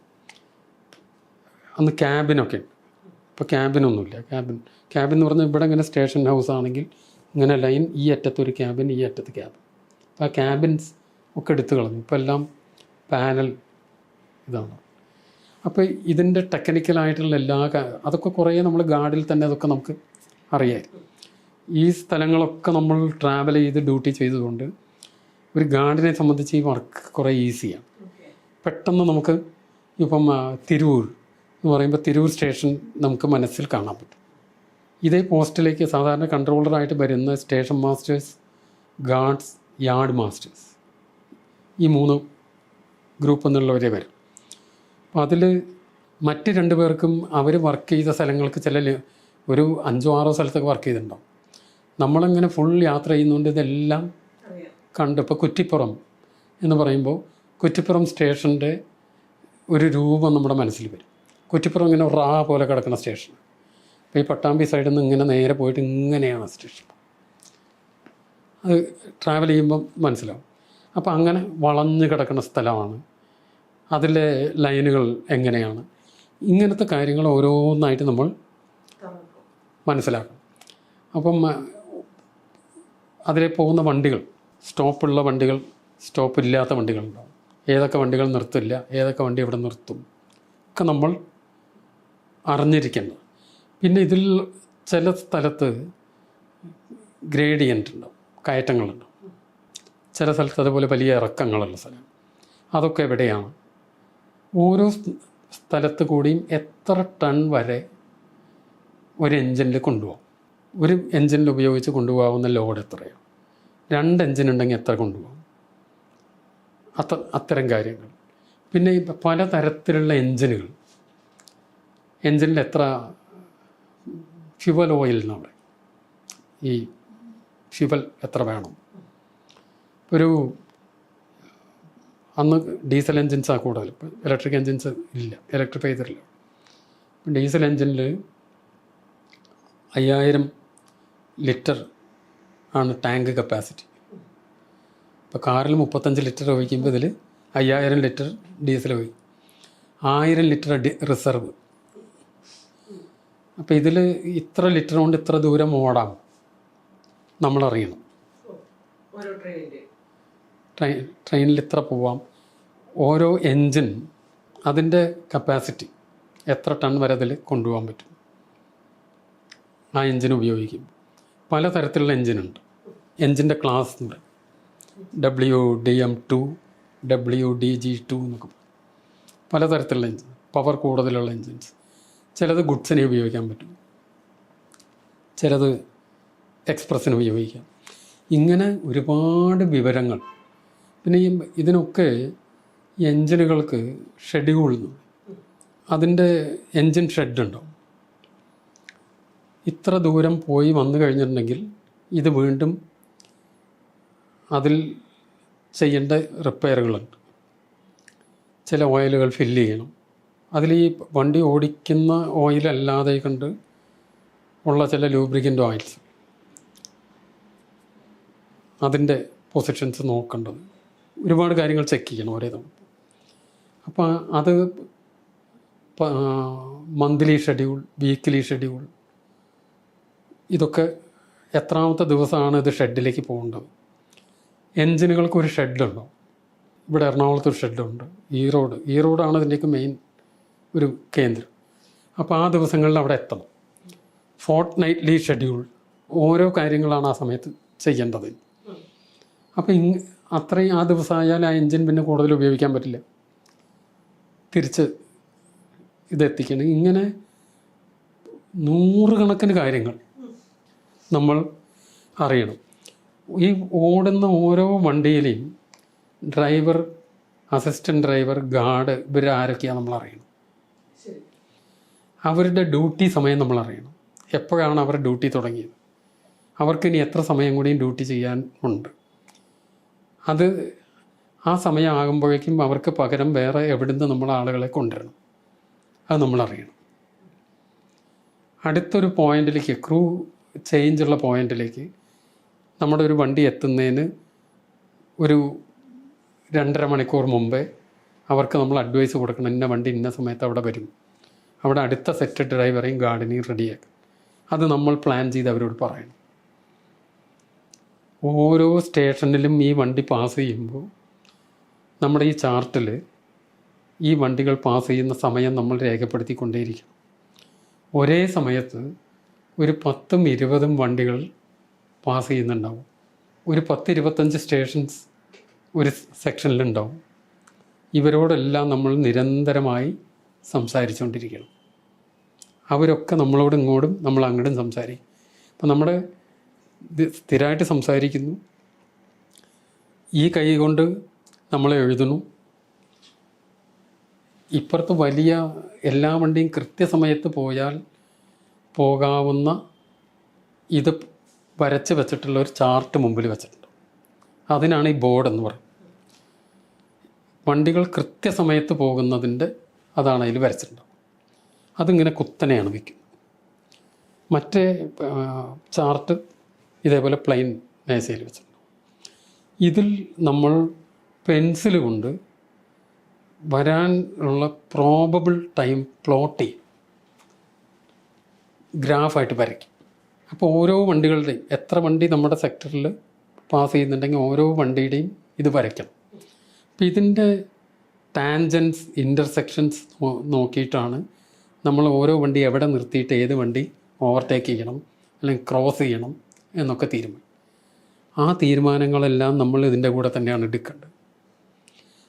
അന്ന് ക്യാബിനൊക്കെ ഉണ്ട്. ഇപ്പോൾ ക്യാബിനൊന്നുമില്ല. ക്യാബിൻ എന്ന് പറഞ്ഞാൽ ഇവിടെ ഇങ്ങനെ സ്റ്റേഷൻ ഹൗസ് ആണെങ്കിൽ ഇങ്ങനെ ലൈൻ, ഈ അറ്റത്തൊരു ക്യാബിൻ, ഈ അറ്റത്ത് ക്യാബിൻ. അപ്പോൾ ആ ക്യാബിൻസ് ഒക്കെ എടുത്തു കളഞ്ഞു. ഇപ്പോൾ എല്ലാം പാനൽ ഇതാണ്. അപ്പോൾ ഇതിൻ്റെ ടെക്നിക്കലായിട്ടുള്ള അതൊക്കെ കുറേ നമ്മൾ ഗാർഡിൽ തന്നെ അതൊക്കെ നമുക്ക് അറിയാമായിരുന്നു. ഈ സ്ഥലങ്ങളൊക്കെ നമ്മൾ ട്രാവൽ ചെയ്ത് ഡ്യൂട്ടി ചെയ്തതുകൊണ്ട് ഒരു ഗാർഡിനെ സംബന്ധിച്ച് ഈ വർക്ക് കുറേ ഈസിയാണ്. പെട്ടെന്ന് നമുക്ക് ഇപ്പം തിരൂർ എന്ന് പറയുമ്പോൾ തിരൂർ സ്റ്റേഷൻ നമുക്ക് മനസ്സിൽ കാണാൻ പറ്റും. ഇതേ പോസ്റ്റിലേക്ക് സാധാരണ കൺട്രോളറായിട്ട് വരുന്ന station masters, guards, yard masters, ഈ 3 ഗ്രൂപ്പ് എന്നുള്ളവരെ വരും. അപ്പോൾ അതിൽ മറ്റ് 2 പേർക്കും അവർ വർക്ക് ചെയ്ത സ്ഥലങ്ങൾക്ക് ഒരു 5-6 സ്ഥലത്തൊക്കെ വർക്ക് ചെയ്തിട്ടുണ്ടാവും. നമ്മളിങ്ങനെ ഫുൾ യാത്ര ചെയ്യുന്നതുകൊണ്ട് ഇതെല്ലാം കണ്ട്. ഇപ്പോൾ കുറ്റിപ്പുറം എന്ന് പറയുമ്പോൾ കുറ്റിപ്പുറം സ്റ്റേഷൻ്റെ ഒരു രൂപം നമ്മുടെ മനസ്സിൽ വരും. കുറ്റിപ്പുറം ഇങ്ങനെ പോലെ കിടക്കുന്ന സ്റ്റേഷൻ. അപ്പോൾ ഈ പട്ടാമ്പി സൈഡിൽ നിന്ന് ഇങ്ങനെ നേരെ പോയിട്ട് ഇങ്ങനെയാണ് സ്റ്റേഷൻ. അത് ട്രാവൽ ചെയ്യുമ്പം മനസ്സിലാവും. അപ്പോൾ അങ്ങനെ വളഞ്ഞു കിടക്കുന്ന സ്ഥലമാണ്. അതിലെ ലൈനുകൾ എങ്ങനെയാണ്, ഇങ്ങനത്തെ കാര്യങ്ങൾ ഓരോന്നായിട്ട് നമ്മൾ മനസ്സിലാക്കണം. അപ്പം അതിലെ പോകുന്ന വണ്ടികൾ, സ്റ്റോപ്പുള്ള വണ്ടികൾ, സ്റ്റോപ്പില്ലാത്ത വണ്ടികളുണ്ടാവും. ഏതൊക്കെ വണ്ടികൾ നിർത്തില്ല, ഏതൊക്കെ വണ്ടി എവിടെ നിർത്തും ഒക്കെ നമ്മൾ അറിഞ്ഞിരിക്കേണ്ടത്. പിന്നെ ഇതിൽ ചില സ്ഥലത്ത് ഗ്രേഡിയൻ്റ് ഉണ്ടാവും, കയറ്റങ്ങളുണ്ടാവും. ചില സ്ഥലത്ത് അതുപോലെ വലിയ ഇറക്കങ്ങളുള്ള സ്ഥലം. അതൊക്കെ എവിടെയാണ്, ഓരോ സ്ഥലത്ത് കൂടിയും എത്ര ടൺ വരെ ഒരു എൻജിനിൽ കൊണ്ടുപോകാം, ഒരു എൻജിനിൽ ഉപയോഗിച്ച് കൊണ്ടുപോകാവുന്ന ലോഡ് എത്രയാണ്, 2 എൻജിൻ ഉണ്ടെങ്കിൽ എത്ര കൊണ്ടുപോകും, അത്തരം കാര്യങ്ങൾ. പിന്നെ പലതരത്തിലുള്ള എൻജിനിൽ എത്ര ഫ്യുവൽ ഓയിൽ എന്ന് പറയും, ഈ ഫ്യുവൽ എത്ര വേണം. അന്ന് ഡീസൽ എൻജിൻസാണ് കൂടുതൽ, ഇപ്പോൾ ഇലക്ട്രിക് എൻജിൻസ് ഇല്ല, ഇലക്ട്രിഫൈ ചെയ്തിട്ടില്ല. ഡീസൽ എൻജിനിൽ 5000 ലിറ്റർ ആണ് ടാങ്ക് കപ്പാസിറ്റി. ഇപ്പോൾ കാറിൽ 35 ലിറ്റർ ഒഴിക്കുമ്പോൾ ഇതിൽ 5000 ലിറ്റർ ഡീസൽ ഒഴിക്കും, 1000 ലിറ്റർ റിസർവ്. അപ്പോൾ ഇതിൽ ഇത്ര ലിറ്റർ കൊണ്ട് ഇത്ര ദൂരം ഓടാം നമ്മളറിയണം. ട്രെയിനിൽ ഇത്ര പോവാം. ഓരോ എൻജിൻ അതിൻ്റെ കപ്പാസിറ്റി എത്ര ടൺ വരെ അതിൽ കൊണ്ടുപോകാൻ പറ്റും, ആ എൻജിൻ ഉപയോഗിക്കും. പലതരത്തിലുള്ള എൻജിനുണ്ട്. എൻജിൻ്റെ ക്ലാസ് ഉണ്ട്, WDM2, WDG2 എന്നൊക്കെ പലതരത്തിലുള്ള എൻജിൻ, പവർ കൂടുതലുള്ള എൻജിൻസ്. ചിലത് ഗുഡ്സിനെ ഉപയോഗിക്കാൻ പറ്റും, ചിലത് എക്സ്പ്രസ്സിന് ഉപയോഗിക്കാം. ഇങ്ങനെ ഒരുപാട് വിവരങ്ങൾ. പിന്നെ ഇതിനൊക്കെ എൻജിനുകൾക്ക് ഷെഡ്യൂൾ, അതിൻ്റെ എൻജിൻ ഷെഡ് ഉണ്ടാവും. ഇത്ര ദൂരം പോയി വന്നു കഴിഞ്ഞിട്ടുണ്ടെങ്കിൽ ഇത് വീണ്ടും അതിൽ ചെയ്യേണ്ട റിപ്പയറുകളുണ്ട്. ചില ഓയിലുകൾ ഫില്ല് ചെയ്യണം. അതിൽ ഈ വണ്ടി ഓടിക്കുന്ന ഓയിലല്ലാതെ കണ്ട് ഉള്ള ചില ലൂബ്രിക്കൻ്റ് ഓയിൽസ്, അതിൻ്റെ പൊസിഷൻസ് നോക്കേണ്ടത്. ഒരുപാട് കാര്യങ്ങൾ ചെക്ക് ചെയ്യണം ഒരേ തവണ. അപ്പോൾ അത് മന്ത്ലി ഷെഡ്യൂൾ, വീക്ക്ലി ഷെഡ്യൂൾ, ഇതൊക്കെ എത്രാമത്തെ ദിവസമാണ് ഇത് ഷെഡിലേക്ക് പോകേണ്ടത്. എൻജിനുകൾക്കൊരു ഷെഡുണ്ടാവും. ഇവിടെ എറണാകുളത്തൊരു ഷെഡുണ്ട്, ഈറോഡാണ് ഇതിൻ്റെയൊക്കെ മെയിൻ ഒരു കേന്ദ്രം. അപ്പോൾ ആ ദിവസങ്ങളിൽ അവിടെ എത്തണം. ഫോർട്ട് നൈറ്റ്ലി ഷെഡ്യൂൾ, ഓരോ കാര്യങ്ങളാണ് ആ സമയത്ത് ചെയ്യേണ്ടത്. അപ്പോൾ അത്രയും ആ ദിവസമായാൽ ആ എൻജിൻ പിന്നെ കൂടുതൽ ഉപയോഗിക്കാൻ പറ്റില്ല, തിരിച്ച് ഇതെത്തിക്കണം. ഇങ്ങനെ നൂറുകണക്കിന് കാര്യങ്ങൾ നമ്മൾ അറിയണം. ഈ ഓടുന്ന ഓരോ വണ്ടിയിലെയും ഡ്രൈവർ, അസിസ്റ്റൻറ്റ് ഡ്രൈവർ, ഗാർഡ്, ഇവരാരൊക്കെയാണ് നമ്മൾ അറിയണം. അവരുടെ ഡ്യൂട്ടി സമയം നമ്മൾ അറിയണം. എപ്പോഴാണ് അവർ ഡ്യൂട്ടി തുടങ്ങിയത്, അവർക്കിനി എത്ര സമയം കൂടിയും ഡ്യൂട്ടി ചെയ്യാൻ ഉണ്ട്. അത് ആ സമയം ആകുമ്പോഴേക്കും അവർക്ക് പകരം വേറെ എവിടുന്ന് നമ്മൾ ആളുകളെ കൊണ്ടുവരണം, അത് നമ്മളറിയണം. അടുത്തൊരു പോയിന്റിലേക്ക്, ക്രൂ ചേഞ്ചുള്ള പോയിന്റിലേക്ക് നമ്മുടെ ഒരു വണ്ടി എത്തുന്നതിന് ഒരു 2.5 മണിക്കൂർ മുമ്പേ അവർക്ക് നമ്മൾ അഡ്വൈസ് കൊടുക്കണം. ഇന്ന വണ്ടി ഇന്ന സമയത്ത് അവിടെ വരും, അവിടെ അടുത്ത സെറ്റ് ഡ്രൈവറെയും ഗാർഡിനെയും റെഡിയാക്കും. അത് നമ്മൾ പ്ലാൻ ചെയ്ത് അവരോട് പറയണം. ഓരോ സ്റ്റേഷനിലും ഈ വണ്ടി പാസ് ചെയ്യുമ്പോൾ നമ്മുടെ ഈ ചാർട്ടിൽ ഈ വണ്ടികൾ പാസ് ചെയ്യുന്ന സമയം നമ്മൾ രേഖപ്പെടുത്തിക്കൊണ്ടേയിരിക്കണം. ഒരേ സമയത്ത് ഒരു 10ഉം 20ഉം വണ്ടികൾ പാസ് ചെയ്യുന്നുണ്ടാവും. ഒരു 10-25 സ്റ്റേഷൻസ് ഒരു സെക്ഷനിലുണ്ടാവും. ഇവരോടെല്ലാം നമ്മൾ നിരന്തരമായി സംസാരിച്ചുകൊണ്ടിരിക്കണം. അവരൊക്കെ നമ്മളോട് ഇങ്ങോട്ടും നമ്മൾ അങ്ങോട്ടും സംസാരിക്കും. അപ്പം നമ്മുടെ സ്ഥിരമായിട്ട് സംസാരിക്കുന്നു, ഈ കൈ കൊണ്ട് നമ്മൾ എഴുതുന്നു. ഇപ്പുറത്ത് വലിയ എല്ലാ വണ്ടിയും കൃത്യസമയത്ത് പോകാവുന്ന ഇത് വരച്ച് വെച്ചിട്ടുള്ള ഒരു ചാർട്ട് മുമ്പിൽ വെച്ചിട്ടുണ്ട്. അതിനാണ് ഈ ബോർഡ് എന്ന് പറയുന്നത്. വണ്ടികൾ കൃത്യസമയത്ത് പോകുന്നതിൻ്റെ അതാണ് അതിൽ വരച്ചിട്ടുണ്ടാവും. അതിങ്ങനെ കുത്തനെയാണ് വയ്ക്കുന്നത്. മറ്റേ ചാർട്ട് ഇതേപോലെ പ്ലെയിൻ മേശയിൽ വെച്ചിട്ടുണ്ടാവും. ഇതിൽ നമ്മൾ പെൻസിൽ കൊണ്ട് വരാൻ ഉള്ള പ്രോബബിൾ ടൈം പ്ലോട്ട് ചെയ്യും, ഗ്രാഫായിട്ട് വരയ്ക്കും. അപ്പോൾ ഓരോ വണ്ടികളുടെയും എത്ര വണ്ടി നമ്മുടെ സെക്ടറിൽ പാസ് ചെയ്യുന്നുണ്ടെങ്കിൽ ഓരോ വണ്ടിയുടെയും ഇത് വരയ്ക്കണം. അപ്പോൾ ഇതിൻ്റെ ടാൻജൻസ്, ഇൻ്റർസെക്ഷൻസ് നോക്കിയിട്ടാണ് നമ്മൾ ഓരോ വണ്ടി എവിടെ നിർത്തിയിട്ട് ഏത് വണ്ടി ഓവർടേക്ക് ചെയ്യണം അല്ലെങ്കിൽ ക്രോസ് ചെയ്യണം എന്നൊക്കെ തീരുമാനം. ആ തീരുമാനങ്ങളെല്ലാം നമ്മൾ ഇതിൻ്റെ കൂടെ തന്നെയാണ് എടുക്കേണ്ടത്.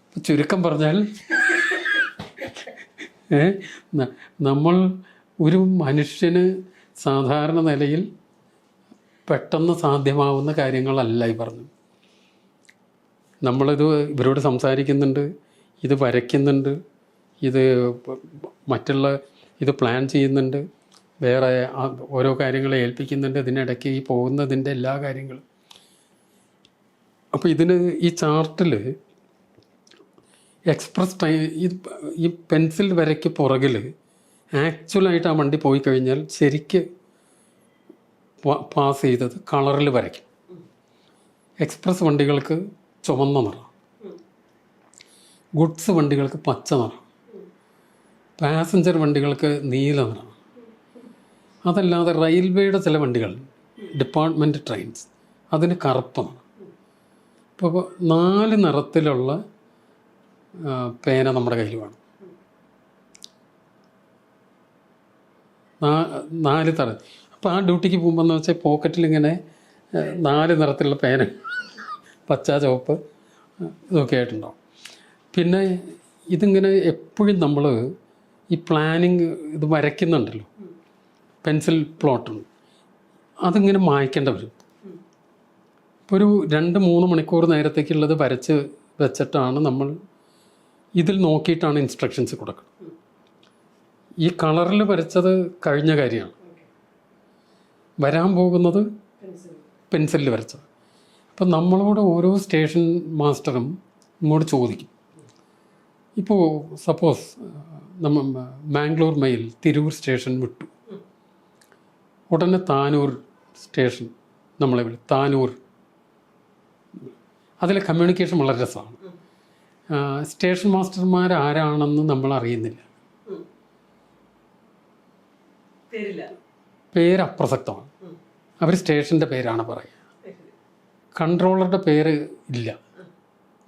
അപ്പോൾ ചുരുക്കം പറഞ്ഞാൽ നമ്മൾ ഒരു മനുഷ്യന് സാധാരണ നിലയിൽ പെട്ടെന്ന് സാധ്യമാവുന്ന കാര്യങ്ങളല്ല ഈ പറഞ്ഞു. നമ്മളിത് ഇവരോട് സംസാരിക്കുന്നുണ്ട്, ഇത് വരയ്ക്കുന്നുണ്ട്, ഇത് ഇത് പ്ലാൻ ചെയ്യുന്നുണ്ട്, വേറെ ഓരോ കാര്യങ്ങളെ ഏൽപ്പിക്കുന്നുണ്ട്, ഇതിനിടയ്ക്ക് ഈ പോകുന്നതിൻ്റെ എല്ലാ കാര്യങ്ങളും. അപ്പോൾ ഈ ചാർട്ടിൽ എക്സ്പ്രസ് ടൈം, ഈ പെൻസിൽ വരയ്ക്ക് പുറകിൽ ആക്ച്വലായിട്ട് ആ വണ്ടി പോയി കഴിഞ്ഞാൽ ശരിക്ക് പാസ് ചെയ്തത് കളറിൽ വരയ്ക്കും. എക്സ്പ്രസ് വണ്ടികൾക്ക് ചുവന്ന നിറം, ഗുഡ്സ് വണ്ടികൾക്ക് പച്ച നിറം, പാസഞ്ചർ വണ്ടികൾക്ക് നീല നിറം. അതല്ലാതെ റെയിൽവേയുടെ ചില വണ്ടികൾ, ഡിപ്പാർട്ട്മെൻറ്റ് ട്രെയിൻസ്, അതിന് കറുപ്പ് നിറം. ഇപ്പോൾ 4 നിറത്തിലുള്ള പേന നമ്മുടെ കയ്യിൽ വേണം. 4 തരം. അപ്പോൾ ആ ഡ്യൂട്ടിക്ക് പോകുമ്പോൾ എന്ന് വെച്ചാൽ പോക്കറ്റിലിങ്ങനെ 4 നിറത്തിലുള്ള പേന, പച്ച, ചുവപ്പ്, ഇതൊക്കെ ആയിട്ടുണ്ടാവും. പിന്നെ ഇതിങ്ങനെ എപ്പോഴും നമ്മൾ ഈ പ്ലാനിങ് ഇത് വരയ്ക്കുന്നുണ്ടല്ലോ, പെൻസിൽ പ്ലോട്ടുണ്ട്, അതിങ്ങനെ മായ്ക്കേണ്ട വരും. ഇപ്പോൾ ഒരു 2-3 മണിക്കൂർ നേരത്തേക്കുള്ളത് വരച്ച് വെച്ചിട്ടാണ് നമ്മൾ ഇതിൽ നോക്കിയിട്ടാണ് ഇൻസ്ട്രക്ഷൻസ് കൊടുക്കുന്നത്. ഈ കളറിൽ വരച്ചത് കഴിഞ്ഞ കാര്യമാണ്, വരാൻ പോകുന്നത് പെൻസിലിൽ വരച്ചത്. അപ്പം നമ്മളോട് ഓരോ സ്റ്റേഷൻ മാസ്റ്ററും ഇങ്ങോട്ട് ചോദിക്കും. ഇപ്പോൾ സപ്പോസ് നമ്മൾ മാംഗ്ലൂർ മെയിൽ തിരൂർ സ്റ്റേഷൻ വിട്ടു, ഉടനെ താനൂർ സ്റ്റേഷൻ നമ്മളെ താനൂർ, അതിലെ കമ്മ്യൂണിക്കേഷൻ വളരെ രസമാണ്. സ്റ്റേഷൻ മാസ്റ്റർമാർ ആരാണെന്ന് നമ്മൾ അറിയുന്നില്ല. പേര് അപ്രസക്തമാണ്. അവർ സ്റ്റേഷൻ്റെ പേരാണ് പറയുക. കൺട്രോളറുടെ പേര് ഇല്ല.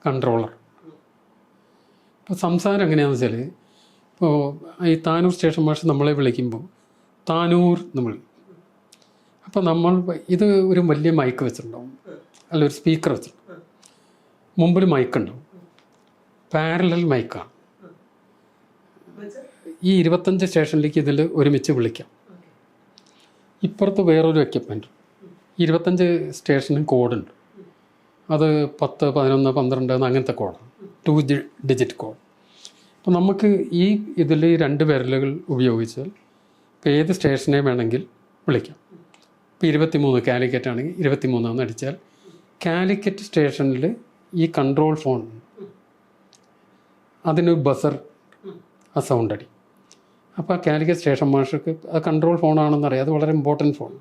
കൺട്രോളർ ഇപ്പോൾ സംസാരം എങ്ങനെയാണെന്ന് വെച്ചാൽ, ഇപ്പോൾ ഈ താനൂർ സ്റ്റേഷൻ മാസ്റ്റർ നമ്മളെ വിളിക്കുമ്പോൾ താനൂർ എന്ന് വിളിക്കും. അപ്പോൾ നമ്മൾ ഇത് ഒരു വലിയ മൈക്ക് വെച്ചിട്ടുണ്ടാവും, അല്ല ഒരു സ്പീക്കർ വെച്ചിട്ടുണ്ടാവും, മുമ്പിൽ മൈക്കുണ്ടാവും, പാരലൽ മൈക്കാണ്. ഈ 25 സ്റ്റേഷനിലേക്ക് ഇതിൽ ഒരുമിച്ച് വിളിക്കാം. ഇപ്പുറത്ത് വേറൊരു എക്യുപ്മെൻറ്റ്, 25 സ്റ്റേഷനും കോഡുണ്ട്. അത് 10, 11, 12 അങ്ങനത്തെ കോഡാണ്, 2 ഡിജിറ്റ് കോഡ്. അപ്പോൾ നമുക്ക് ഈ ഇതിൽ 2 വിരലുകൾ ഉപയോഗിച്ചാൽ ഇപ്പോൾ ഏത് സ്റ്റേഷനെ വേണമെങ്കിൽ വിളിക്കാം. ഇപ്പോൾ 23 കാലിക്കറ്റ് ആണെങ്കിൽ 23 അടിച്ചാൽ കാലിക്കറ്റ് സ്റ്റേഷനിൽ ഈ കൺട്രോൾ ഫോൺ അതിന് ബസർ ആ സൗണ്ട് അടി. അപ്പോൾ ആ കാലിക്കറ്റ് സ്റ്റേഷൻ മാസ്റ്റർക്ക് അത് കൺട്രോൾ ഫോണാണെന്നറിയാം, അത് വളരെ ഇമ്പോർട്ടൻറ്റ് ഫോൺ.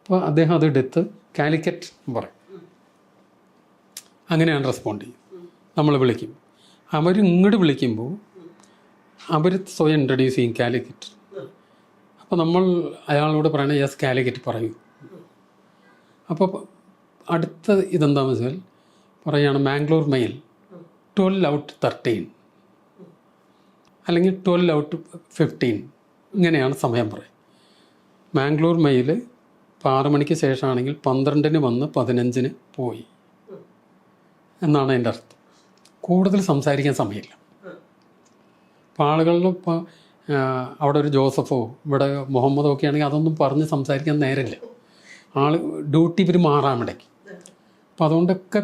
അപ്പോൾ അദ്ദേഹം അത് എടുത്ത് കാലിക്കറ്റ് പറയും, അങ്ങനെയാണ് റെസ്പോണ്ട് ചെയ്യും. നമ്മൾ വിളിക്കും, അവർ ഇങ്ങോട്ട് വിളിക്കുമ്പോൾ അവർ സ്വയം ഇൻട്രൊഡ്യൂസ് ചെയ്യും കാലിക്കറ്റ്. അപ്പോൾ നമ്മൾ അയാളോട് പറയണ യെസ് കാലിക്കറ്റ് പറയൂ. അപ്പോൾ അടുത്ത ഇതെന്താണെന്ന് വെച്ചാൽ പറയുകയാണ് മാംഗ്ലൂർ മെയിൽ 12/13 അല്ലെങ്കിൽ 12/15 ഇങ്ങനെയാണ് സമയം പറയും. മാംഗ്ലൂർ മെയിൽ ഇപ്പോൾ 6 മണിക്ക് ശേഷമാണെങ്കിൽ 12-ന് വന്ന് 15-ന് പോയി എന്നാണ് അതിൻ്റെ അർത്ഥം. കൂടുതൽ സംസാരിക്കാൻ സമയമില്ല. അപ്പോൾ ആളുകളിൽ ഇപ്പോൾ അവിടെ ഒരു ജോസഫോ ഇവിടെ മുഹമ്മദോ ഒക്കെ ആണെങ്കിൽ അതൊന്നും പറഞ്ഞ് സംസാരിക്കാൻ നേരമില്ല. ഡ്യൂട്ടി ഇവർ മാറാൻ ഇടയ്ക്ക്. അപ്പോൾ അതുകൊണ്ടൊക്കെ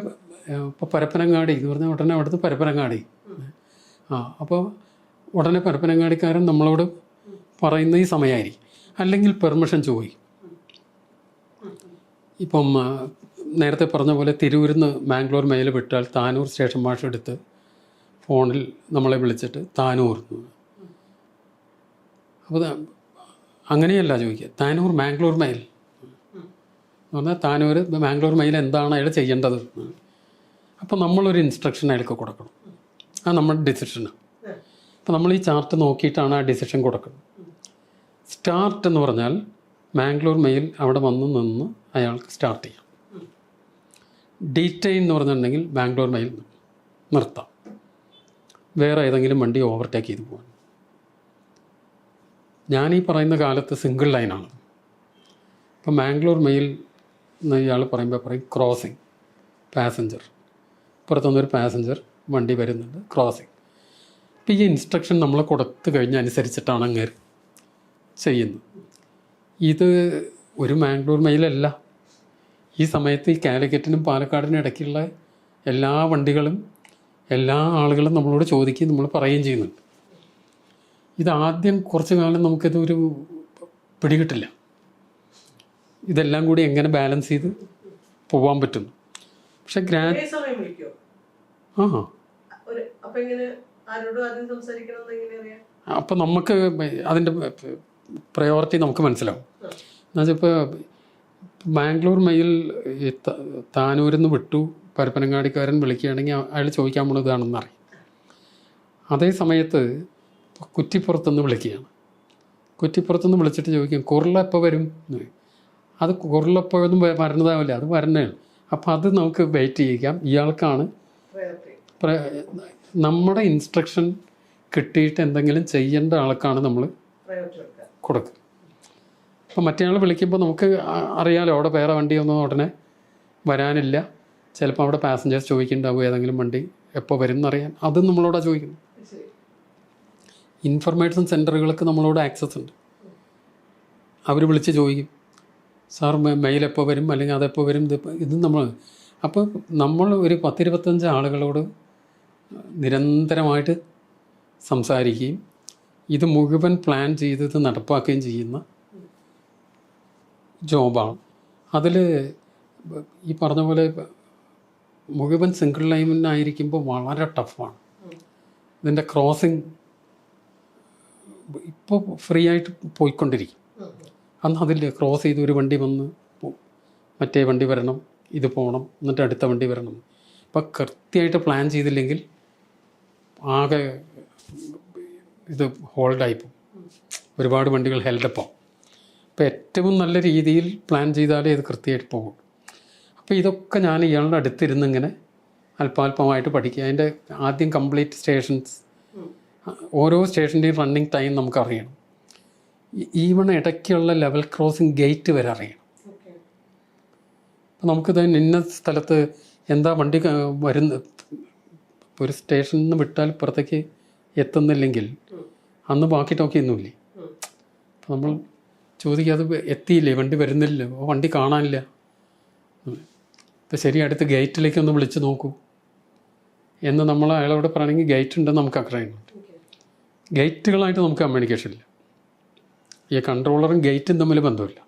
ഇപ്പോൾ പരപ്പനങ്ങാടി എന്ന് പറഞ്ഞാൽ ഉടനെ അവിടുത്തെ പരപ്പനങ്ങാടി. അപ്പോൾ ഉടനെ പരപ്പനങ്ങാടിക്കാരൻ നമ്മളോട് പറയുന്ന ഈ സമയമായിരിക്കും, അല്ലെങ്കിൽ പെർമിഷൻ ചോദിക്കും. ഇപ്പം നേരത്തെ പറഞ്ഞ പോലെ തിരൂരിൽ നിന്ന് മാംഗ്ലൂർ മെയിൽ വിട്ടാൽ താനൂർ സ്റ്റേഷൻ മാസ്റ്റർ എടുത്ത് ഫോണിൽ നമ്മളെ വിളിച്ചിട്ട് താനൂർ. അപ്പോൾ അങ്ങനെയല്ല ചോദിക്കുക, താനൂർ മാംഗ്ലൂർ മെയിൽ എന്ന് പറഞ്ഞാൽ താനൂർ മാംഗ്ലൂർ മെയിൽ എന്താണ് അയാൾ ചെയ്യേണ്ടത്. അപ്പോൾ നമ്മളൊരു ഇൻസ്ട്രക്ഷൻ അയാൾക്ക് കൊടുക്കണം. അത് നമ്മുടെ ഡിസിഷനാണ്. അപ്പോൾ നമ്മൾ ഈ ചാർട്ട് നോക്കിയിട്ടാണ് ആ ഡിസിഷൻ കൊടുക്കുന്നത്. സ്റ്റാർട്ട് എന്ന് പറഞ്ഞാൽ മാംഗ്ലൂർ മെയിൽ അവിടെ വന്ന് നിന്ന് അയാൾക്ക് സ്റ്റാർട്ട് ചെയ്യാം. ഡീറ്റെയിൻ എന്ന് പറഞ്ഞിട്ടുണ്ടെങ്കിൽ ബാംഗ്ലൂർ മെയിൽ നിർത്താം, വേറെ ഏതെങ്കിലും വണ്ടി ഓവർടേക്ക് ചെയ്ത് പോകാൻ. ഞാനീ പറയുന്ന കാലത്ത് സിംഗിൾ ലൈനാണ്. ഇപ്പം മാംഗ്ലൂർ മെയിൽ എന്ന് ഇയാൾ പറയുമ്പോൾ പറയും ക്രോസിങ് പാസഞ്ചർ, പുറത്തുനിന്നൊരു പാസഞ്ചർ വണ്ടി വരുന്നുണ്ട്, ക്രോസിങ്. ഇപ്പോൾ ഈ ഇൻസ്ട്രക്ഷൻ നമ്മൾ കൊടുത്തു കഴിഞ്ഞ അനുസരിച്ചിട്ടാണ് അങ്ങേര് ചെയ്യുന്നത്. ഇത് ഒരു മാംഗ്ലൂർ മെയിലല്ല. ഈ സമയത്ത് ഈ കാലിക്കറ്റിനും പാലക്കാടിനും ഇടയ്ക്കുള്ള എല്ലാ വണ്ടികളും എല്ലാ ആളുകളും നമ്മളോട് ചോദിക്കുകയും നമ്മൾ പറയുകയും ചെയ്യുന്നുണ്ട്. ഇതാദ്യം കുറച്ച് കാലം നമുക്കിതൊരു പിടികിട്ടില്ല, ഇതെല്ലാം കൂടി എങ്ങനെ ബാലൻസ് ചെയ്ത് പോകാൻ പറ്റുന്നു. പക്ഷെ അപ്പം നമുക്ക് അതിൻ്റെ പ്രയോറിറ്റി നമുക്ക് മനസ്സിലാവും. എന്നുവെച്ചാൽ ഇപ്പോൾ ബാംഗ്ലൂർ മെയിൽ താനൂരിൽ നിന്ന് വിട്ടു പരപ്പനങ്ങാടിക്കാരൻ വിളിക്കുകയാണെങ്കിൽ അയാൾ ചോദിക്കാൻ പോണത് ഇതാണെന്നറിയും. അതേ സമയത്ത് കുറ്റിപ്പുറത്തുനിന്ന് വിളിക്കുകയാണ്, കുറ്റിപ്പുറത്തുനിന്ന് വിളിച്ചിട്ട് ചോദിക്കും കുറുള എപ്പോൾ വരും. അത് കുറുളെപ്പോഴൊന്നും വരണതാവില്ല, അത് വരണതാണ്. അപ്പം അത് നമുക്ക് വെയിറ്റ് ചെയ്യിക്കാം. ഇയാൾക്കാണ് നമ്മുടെ ഇൻസ്ട്രക്ഷൻ കിട്ടിയിട്ട് എന്തെങ്കിലും ചെയ്യേണ്ട ആൾക്കാണ് നമ്മൾ കൊടുക്കുക. അപ്പം മറ്റേ ആൾ വിളിക്കുമ്പോൾ നമുക്ക് അറിയാലോ അവിടെ വേറെ വണ്ടിയൊന്നും ഉടനെ വരാനില്ല. ചിലപ്പോൾ അവിടെ പാസഞ്ചേഴ്സ് ചോദിക്കുന്നുണ്ടാവും ഏതെങ്കിലും വണ്ടി എപ്പോൾ വരും എന്നറിയാൻ, അതും നമ്മളോടാണ് ചോദിക്കുന്നത്. ഇൻഫർമേഷൻ സെൻറ്ററുകൾക്ക് നമ്മളോട് ആക്സസ് ഉണ്ട്. അവർ വിളിച്ച് ചോദിക്കും സാർ മെയിൽ എപ്പോൾ വരും, അല്ലെങ്കിൽ അതെപ്പോൾ വരും, ഇത് നമ്മൾ. അപ്പോൾ നമ്മൾ ഒരു 10-25 ആളുകളോട് നിരന്തരമായിട്ട് സംസാരിക്കുകയും ഇത് മുഴുവൻ പ്ലാൻ ചെയ്തത് നടപ്പാക്കുകയും ചെയ്യുന്ന ജോബാണ്. അതിൽ ഈ പറഞ്ഞ പോലെ മുഴുവൻ സിംഗിൾ ലൈനായിരിക്കുമ്പോൾ വളരെ ടഫാണ്. ഇതിൻ്റെ ക്രോസിങ് ഇപ്പോൾ ഫ്രീ ആയിട്ട് പോയിക്കൊണ്ടിരിക്കും. അന്ന് അതിൽ ക്രോസ് ചെയ്ത് ഒരു വണ്ടി വന്ന് മറ്റേ വണ്ടി വരണം, ഇത് പോകണം, എന്നിട്ട് അടുത്ത വണ്ടി വരണം. അപ്പോൾ കൃത്യമായിട്ട് പ്ലാൻ ചെയ്തില്ലെങ്കിൽ ആകെ ഇത് ഹോൾഡായിപ്പോൾ ഒരുപാട് വണ്ടികൾ ഹെൽഡപ്പോൾ. അപ്പോൾ ഏറ്റവും നല്ല രീതിയിൽ പ്ലാൻ ചെയ്താലേ ഇത് കൃത്യമായിട്ട് പോകും. അപ്പോൾ ഇതൊക്കെ ഞാൻ ഇയാളുടെ അടുത്തിരുന്ന് ഇങ്ങനെ അല്പാൽപമായിട്ട് പഠിക്കുക. അതിൻ്റെ ആദ്യം കംപ്ലീറ്റ് സ്റ്റേഷൻസ്, ഓരോ സ്റ്റേഷൻ്റെയും റണ്ണിങ് ടൈം നമുക്കറിയണം. ഈവൺ ഇടയ്ക്കുള്ള ലെവൽ ക്രോസിങ് ഗേറ്റ് വരെ അറിയണം. അപ്പോൾ നമുക്കിത് ഇന്ന സ്ഥലത്ത് എന്താ വണ്ടി വരുന്ന, ഒരു സ്റ്റേഷനിൽ നിന്ന് വിട്ടാൽ പുറത്തേക്ക് എത്തുന്നില്ലെങ്കിൽ അന്ന് ബാക്കി ടോക്കിയൊന്നുമില്ലേ. അപ്പോൾ നമ്മൾ ചോദിക്കുക, അത് എത്തിയില്ലേ, വണ്ടി വരുന്നില്ല, വണ്ടി കാണാനില്ല. ഇപ്പോൾ ശരി, അടുത്ത് ഗേറ്റിലേക്ക് ഒന്ന് വിളിച്ച് നോക്കൂ എന്ന് നമ്മൾ അയാളോട് പറയണമെങ്കിൽ ഗേറ്റ് ഉണ്ടെന്ന് നമുക്ക് അറിയുന്നുണ്ട്. ഗേറ്റുകളായിട്ട് നമുക്ക് കമ്മ്യൂണിക്കേഷൻ ഇല്ല. ഈ കൺട്രോളറും ഗേറ്റും തമ്മിൽ ബന്ധമില്ല.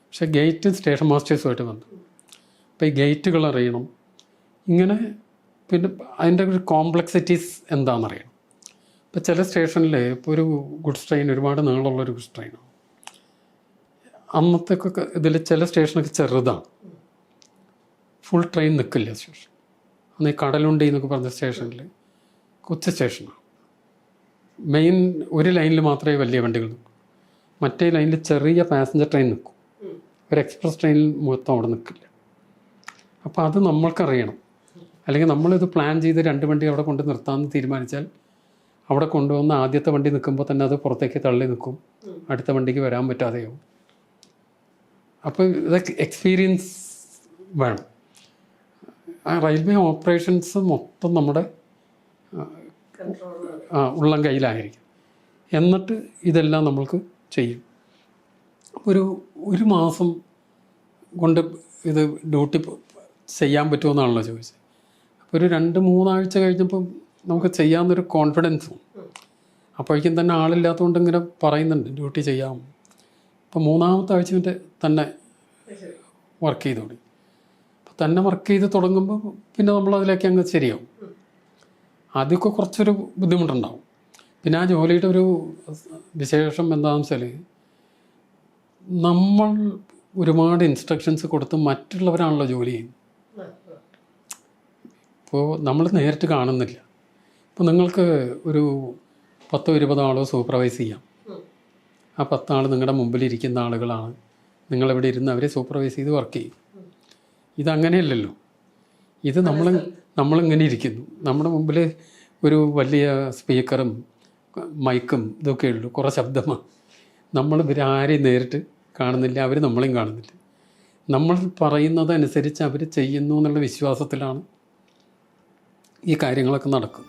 പക്ഷേ ഗേറ്റും സ്റ്റേഷൻ മാസ്റ്റേഴ്സുമായിട്ട് ബന്ധം. അപ്പോൾ ഈ ഗേറ്റുകൾ അറിയണം. ഇങ്ങനെ പിന്നെ അതിൻ്റെ ഒരു കോംപ്ലക്സിറ്റീസ് എന്താണെന്നറിയണം. ഇപ്പോൾ ചില സ്റ്റേഷനിൽ ഇപ്പോൾ ഒരു ഗുഡ്സ് ട്രെയിൻ, ഒരുപാട് നീളമുള്ളൊരു ഗുഡ്സ് ട്രെയിനാണ്. അന്നത്തെയൊക്കെ ഇതിൽ ചില സ്റ്റേഷനൊക്കെ ചെറുതാണ്, ഫുൾ ട്രെയിൻ നിൽക്കില്ല സ്റ്റേഷൻ. അന്ന് ഈ കടലുണ്ടി എന്നൊക്കെ പറഞ്ഞ സ്റ്റേഷനിൽ കൊച്ചു സ്റ്റേഷനാണ്. മെയിൻ ഒരു ലൈനിൽ മാത്രമേ വലിയ വണ്ടികൾ നിൽക്കൂ, മറ്റേ ലൈനിൽ ചെറിയ പാസഞ്ചർ ട്രെയിൻ നിൽക്കും. ഒരു എക്സ്പ്രസ് ട്രെയിനിൽ മൊത്തം അവിടെ നിൽക്കില്ല. അപ്പോൾ അത് നമ്മൾക്കറിയണം. അല്ലെങ്കിൽ നമ്മളിത് പ്ലാൻ ചെയ്ത് 2 വണ്ടി അവിടെ കൊണ്ട് നിർത്താമെന്ന് തീരുമാനിച്ചാൽ അവിടെ കൊണ്ടുവന്ന് ആദ്യത്തെ വണ്ടി നിൽക്കുമ്പോൾ തന്നെ അത് പുറത്തേക്ക് തള്ളി നിൽക്കും, അടുത്ത വണ്ടിക്ക് വരാൻ പറ്റാതെയാവും. അപ്പോൾ ഇതൊക്കെ എക്സ്പീരിയൻസ് വേണം. ആ റെയിൽവേ ഓപ്പറേഷൻസ് മൊത്തം നമ്മുടെ ഉള്ളം കയ്യിലായിരിക്കും. എന്നിട്ട് ഇതെല്ലാം നമ്മൾക്ക് ചെയ്യും. ഒരു മാസം കൊണ്ട് ഇത് ഡ്യൂട്ടി ചെയ്യാൻ പറ്റുമെന്നാണല്ലോ ചോദിച്ചത്. അപ്പോൾ ഒരു 2-3 ആഴ്ച കഴിഞ്ഞപ്പോൾ നമുക്ക് ചെയ്യാമെന്നൊരു കോൺഫിഡൻസും. അപ്പോഴേക്കും തന്നെ ആളില്ലാത്തതുകൊണ്ട് ഇങ്ങനെ പറയുന്നുണ്ട് ഡ്യൂട്ടി ചെയ്യാം. അപ്പോൾ 3-ാമത്തെ ആഴ്ച തന്നെ വർക്ക് ചെയ്ത് തുടങ്ങി. അപ്പോൾ തന്നെ വർക്ക് ചെയ്ത് തുടങ്ങുമ്പോൾ പിന്നെ നമ്മളതിലേക്ക് അങ്ങ് ശരിയാവും. ആദ്യമൊക്കെ കുറച്ചൊരു ബുദ്ധിമുട്ടുണ്ടാവും. പിന്നെ ആ ജോലിയുടെ ഒരു വിശേഷം എന്താണെന്ന് വെച്ചാൽ, നമ്മൾ ഒരുപാട് ഇൻസ്ട്രക്ഷൻസ് കൊടുത്ത് മറ്റുള്ളവരാണല്ലോ ജോലി ചെയ്യുന്നത്. ഇപ്പോൾ നമ്മൾ നേരിട്ട് കാണുന്നില്ല. ഇപ്പോൾ നിങ്ങൾക്ക് ഒരു 10-20 ആളോ സൂപ്പർവൈസ് ചെയ്യാം. ആ 10 ആൾ നിങ്ങളുടെ മുമ്പിലിരിക്കുന്ന ആളുകളാണ്. നിങ്ങളിവിടെ ഇരുന്ന് അവരെ സൂപ്പർവൈസ് ചെയ്ത് വർക്ക് ചെയ്യും. ഇതങ്ങനെയല്ലല്ലോ. ഇത് നമ്മളിങ്ങനെ ഇരിക്കുന്നു. നമ്മുടെ മുമ്പിൽ ഒരു വലിയ സ്പീക്കറും മൈക്കും ഇതൊക്കെ ഉള്ളൂ, കുറേ ശബ്ദമാണ്. നമ്മൾ ഇവരാരെയും നേരിട്ട് കാണുന്നില്ല, അവർ നമ്മളെയും കാണുന്നില്ല. നമ്മൾ പറയുന്നതനുസരിച്ച് അവർ ചെയ്യുന്നു എന്നുള്ള വിശ്വാസത്തിലാണ് ഈ കാര്യങ്ങളൊക്കെ നടക്കും.